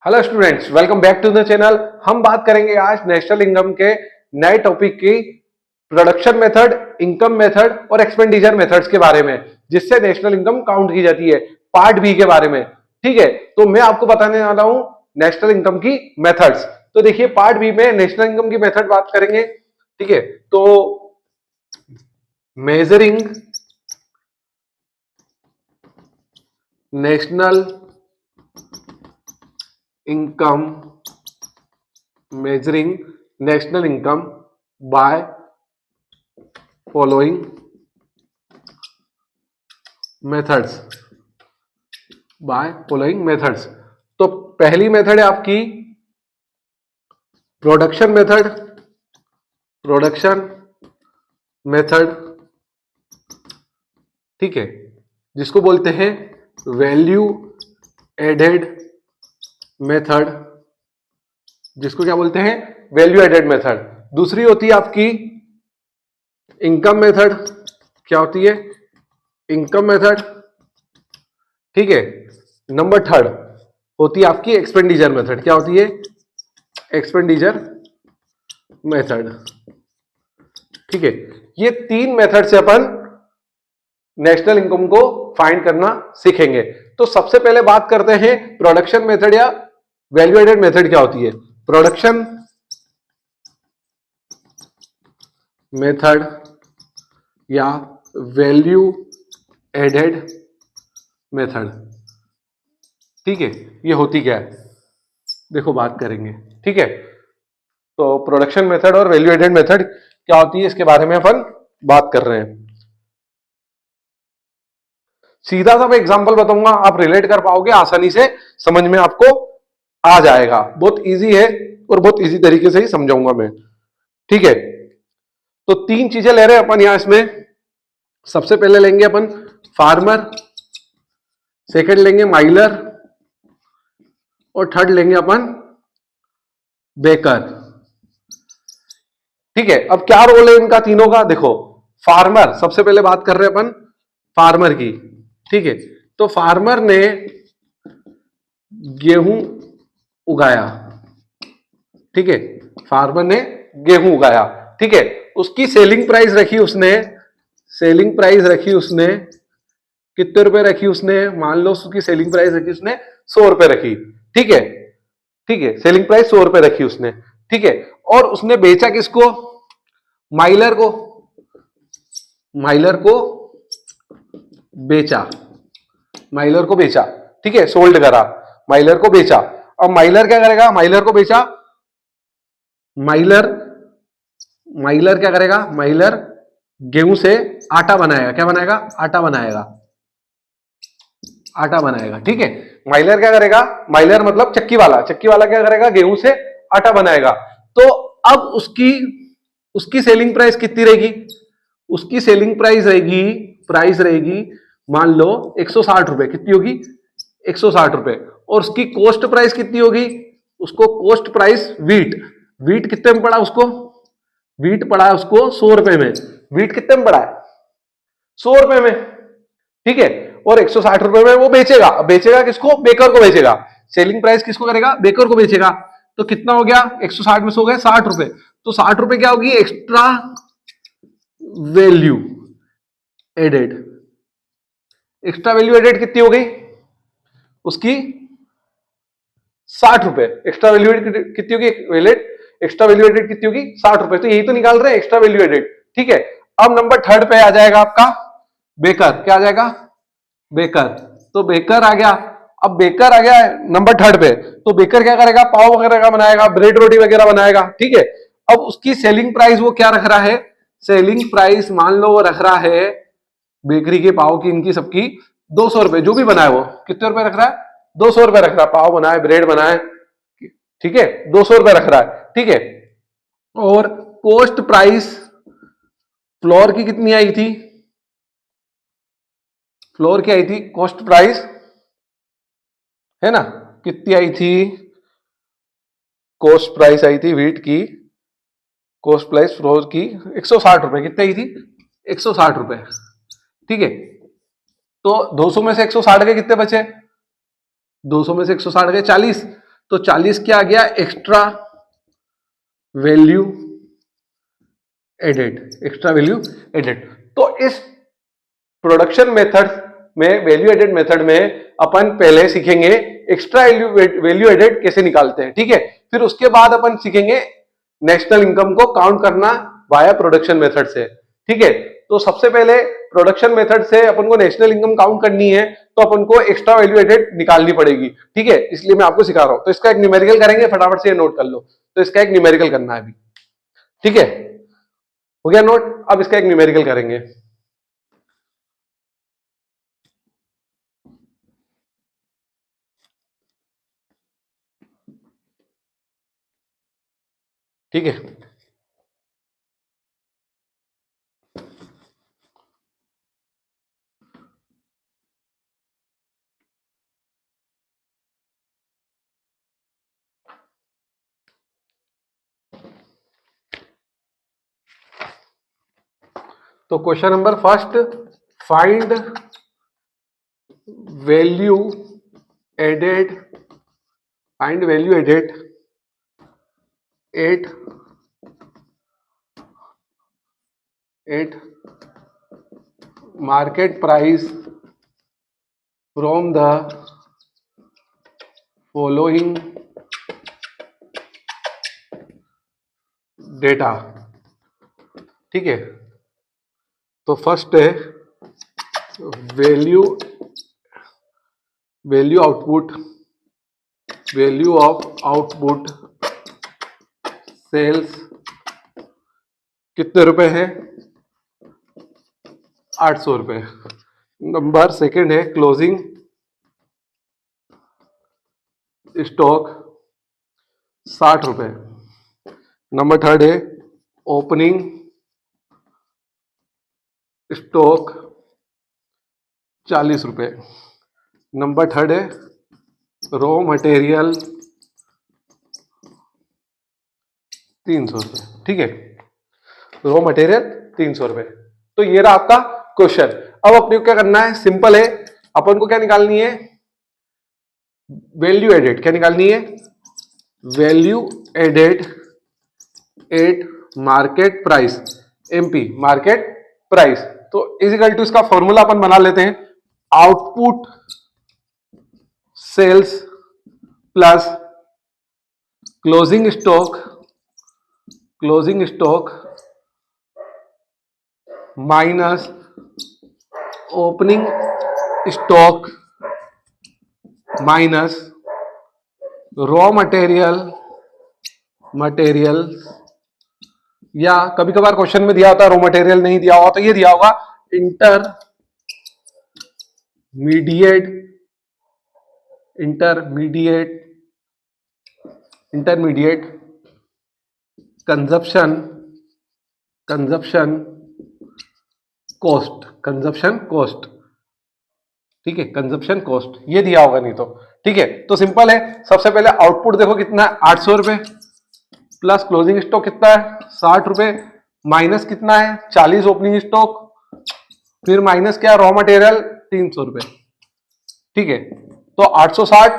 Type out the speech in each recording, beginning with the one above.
Hello students, welcome back to the channel. हम बात करेंगे आज नेशनल इनकम के नए टॉपिक की प्रोडक्शन मेथड, इनकम मेथड और एक्सपेंडिचर मेथड्स के बारे में, जिससे नेशनल इनकम काउंट की जाती है। पार्ट बी के बारे में। ठीक है, तो मैं आपको बताने वाला हूं नेशनल इनकम की मेथड्स। तो देखिए, पार्ट बी में नेशनल इनकम की मेथड बात करेंगे। ठीक है, तो measuring national income, measuring national income by following methods, तो पहली मेथड है आपकी प्रोडक्शन मेथड। ठीक है, जिसको बोलते हैं वैल्यू एडेड मेथड, जिसको क्या बोलते हैं, वैल्यू एडेड मेथड। दूसरी होती है आपकी इनकम मेथड। क्या होती है? Income method. ठीक है, नंबर थर्ड होती है आपकी एक्सपेंडिचर मेथड। क्या होती है? Expenditure method. ठीक है, ये तीन मेथड से अपन नेशनल इनकम को फाइंड करना सीखेंगे। तो सबसे पहले बात करते हैं प्रोडक्शन मेथड या वैल्यू एडेड मेथड क्या होती है। प्रोडक्शन मेथड या वैल्यू एडेड मेथड। ठीक है, ये होती क्या है, देखो बात करेंगे। ठीक है, तो प्रोडक्शन मेथड और वैल्यू एडेड मेथड क्या होती है, इसके बारे में अपन बात कर रहे हैं। सीधा सा मैं एग्जांपल बताऊंगा, आप रिलेट कर पाओगे, आसानी से समझ में आपको आ जाएगा। बहुत इजी है और बहुत इजी तरीके से ही समझाऊंगा मैं। ठीक है, तो तीन चीजें ले रहे हैं अपन यहां इसमें। सबसे पहले लेंगे अपन फार्मर, सेकंड लेंगे माइलर और थर्ड लेंगे अपन बेकर। ठीक है, अब क्या रोल है इनका तीनों का, देखो। फार्मर, सबसे पहले बात कर रहे हैं अपन फार्मर की। ठीक है, तो फार्मर ने गेहूं उगाया। ठीक है, फार्मर ने गेहूं उगाया। ठीक है, उसकी सेलिंग प्राइस रखी उसने, सेलिंग प्राइस रखी उसने कितने रुपए रखी उसने, मान लो उसकी सेलिंग प्राइस रखी उसने 100 रुपए रखी। ठीक है, ठीक है, सेलिंग प्राइस 100 रुपए रखी उसने। ठीक है, और उसने बेचा किसको? माइलर को। माइलर को बेचा, माइलर को बेचा। ठीक है, सोल्ड करा, माइलर को बेचा। अब माइलर क्या करेगा? माइलर को बेचा, माइलर माइलर क्या करेगा? माइलर गेहूं से आटा बनाएगा। क्या बनाएगा? आटा बनाएगा, आटा बनाएगा। ठीक है, माइलर क्या करेगा? माइलर मतलब चक्की वाला, चक्की वाला क्या करेगा? गेहूं से आटा बनाएगा। तो अब उसकी उसकी सेलिंग प्राइस कितनी रहेगी? उसकी सेलिंग प्राइस रहेगी मान लो 160 रुपए। कितनी होगी? 160 रुपए। और उसकी कॉस्ट प्राइस कितनी होगी? उसको कॉस्ट प्राइस वीट, वीट कितने में पड़ा उसको? वीट पड़ा है उसको 100 रुपए में। वीट कितने में पड़ा है? 100 रुपए में। ठीक है, और 160 रुपए में वो बेचेगा। बेचेगा किसको? बेकर को बेचेगा। सेलिंग प्राइस किसको करेगा? बेकर को बेचेगा। तो कितना हो गया? 160 में 100 गए 60 रुपए। तो 60 रुपए क्या होगी? Extra value added. Extra value added कितनी हो गई उसकी? 60 रुपए। एक्स्ट्रा वैल्यू एडेड कितनी होगी? एक्स्ट्रा वैल्यू एडेड कितनी होगी? 60 रुपए। तो यही तो निकाल रहे हैं, एक्स्ट्रा वैल्यू एडेड। ठीक है, अब नंबर थर्ड पे आ जाएगा आपका बेकर। क्या आ जाएगा? बेकर। तो बेकर आ गया। अब बेकर आ गया नंबर थर्ड पे, तो बेकर क्या करेगा? पाव वगैरह का बनाएगा, ब्रेड रोटी वगैरह बनाएगा। ठीक है, अब उसकी सेलिंग प्राइस वो क्या रख रहा है? सेलिंग प्राइस मान लो वो रख रहा है बेकरी के पाव की, इनकी सबकी 200 रुपए। जो भी बनाए वो कितने रुपए रख रहा है? 200 रुपए रख रहा है। पाव बनाए, ब्रेड बनाए, ठीक है, 200 रुपए रख रहा है। ठीक है, और कॉस्ट प्राइस फ्लोर की कितनी आई थी? फ्लोर की आई थी कॉस्ट प्राइस, है ना? कितनी आई थी? कॉस्ट प्राइस आई थी वीट की, कॉस्ट प्राइस फ्लोर की 160 रुपए। कितनी आई थी? 160 रुपए। ठीक है, तो 200 में से 160 के कितने बचे? 200 में से 160 गए 40। तो 40 क्या आ गया, extra value added, extra value added. तो इस प्रोडक्शन मेथड में, वैल्यू एडेड मेथड में अपन पहले सीखेंगे एक्स्ट्रा वैल्यू एडेड कैसे निकालते हैं, ठीक है। फिर उसके बाद अपन सीखेंगे नेशनल इनकम को काउंट करना वाया प्रोडक्शन मेथड से, ठीक है। तो सबसे पहले प्रोडक्शन मेथड से अपन को नेशनल इनकम काउंट करनी है, तो अपन को एक्स्ट्रा वैल्यू एडेड निकालनी पड़ेगी, ठीक है। इसलिए मैं आपको सिखा रहा हूं। तो इसका एक न्यूमेरिकल करेंगे, फटाफट से ये नोट कर लो। तो इसका एक न्यूमेरिकल करना है अभी, ठीक है। हो गया नोट। अब इसका एक न्यूमेरिकल करेंगे। ठीक है, तो question number first, find value added, find value added at market price from the following data, ठीक है। तो फर्स्ट है value output, value of output sales कितने रुपए है, 800 रुपए। नंबर सेकंड है क्लोजिंग स्टॉक 60 रुपए। नंबर थर्ड है ओपनिंग स्टॉक 40 रुपए। नंबर थर्ड है रॉ मटेरियल 300 रुपए, ठीक है। रॉ मटेरियल 300 रुपए। तो ये रहा आपका क्वेश्चन। अब अपने को क्या करना है, सिंपल है। अपन को क्या निकालनी है, वैल्यू एडेड। क्या निकालनी है, value added at market price, MP market price. तो इजिकल टू इसका फॉर्मूला अपन बना लेते हैं, output sales plus closing stock minus opening stock minus raw material, या कभी कभार क्वेश्चन में दिया होता है रॉ मटेरियल नहीं दिया होगा, तो ये दिया होगा इंटरमीडिएट कंजप्शन कॉस्ट, ठीक है। कंजप्शन कॉस्ट ये दिया होगा नहीं तो, ठीक है। तो सिंपल है, सबसे पहले आउटपुट देखो कितना है, 800 रुपए, प्लस क्लोजिंग स्टॉक कितना है 60 रुपए, माइनस कितना है 40 ओपनिंग स्टॉक, फिर माइनस क्या रॉ मटेरियल 300 रुपए, ठीक है। तो 860,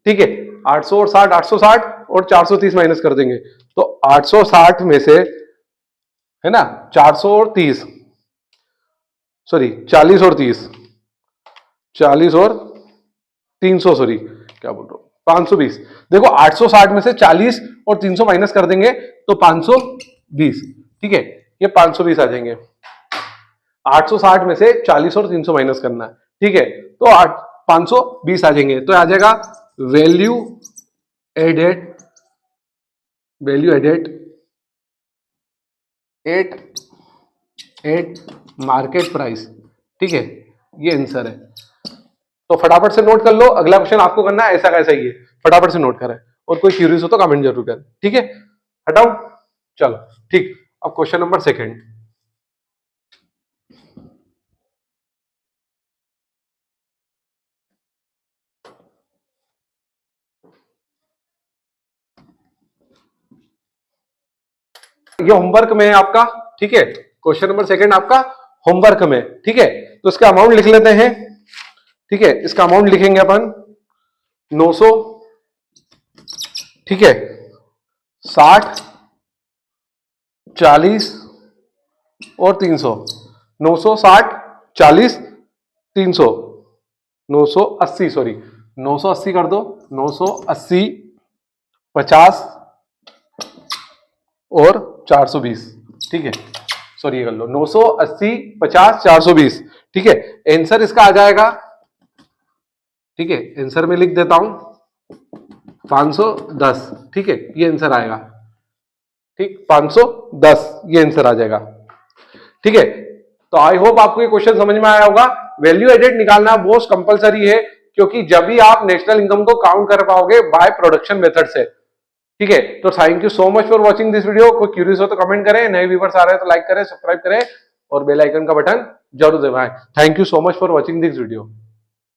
ठीक है। 800 और 60, 860 और 430 माइनस कर देंगे, तो 860 में से, है ना, 400 और 30, सॉरी 40 और 30, 40 और 300, सॉरी क्या बोल रहा हूं, 520। देखो 860 में से 40 और 300 माइनस कर देंगे तो 520, ठीक है। ये 520 आ जाएंगे। 860 में से 40 और 300 माइनस करना है, ठीक है। तो 520 आ जाएंगे। तो आ जाएगा value added at market price, ठीक है। ये आंसर है। तो फटाफट से नोट कर लो, अगला क्वेश्चन आपको करना है ऐसा कैसा ही है, फटाफट से नोट करें। और कोई क्यूरियस हो तो कमेंट जरूर करें, ठीक है। हटाओ, चलो ठीक। अब क्वेश्चन नंबर सेकंड, ये होमवर्क में है आपका, ठीक है। क्वेश्चन नंबर सेकंड आपका होमवर्क में, ठीक है। तो इसका अमाउंट लिख लेते हैं, ठीक है। इसका अमाउंट लिखेंगे अपन 900 ठीक है, 60, 40 और 300, 960, 40, 300, 980, सॉरी 980 कर दो, 980, 50 और 420, ठीक है, सॉरी ये कर लो 980, 50, 420, ठीक है। आंसर इसका आ जाएगा, ठीक है, आंसर में लिख देता हूं 510, ठीक है, ये आंसर आएगा, ठीक, 510 ये आंसर आ जाएगा, ठीक है। तो आई होप आपको ये क्वेश्चन समझ में आया होगा। वैल्यू एडेड निकालना मोस्ट कंपलसरी है, क्योंकि जब भी आप नेशनल इनकम को काउंट कर पाओगे बाय प्रोडक्शन मेथड से, ठीक है। तो thank you so much for watching this video. कोई क्यूरियस हो तो कमेंट करें, नए व्यूअर्स आ रहे हैं तो लाइक करें, सब्सक्राइब करें और बेल आइकन का बटन जरूर दबाएं। Thank you so much for watching this video.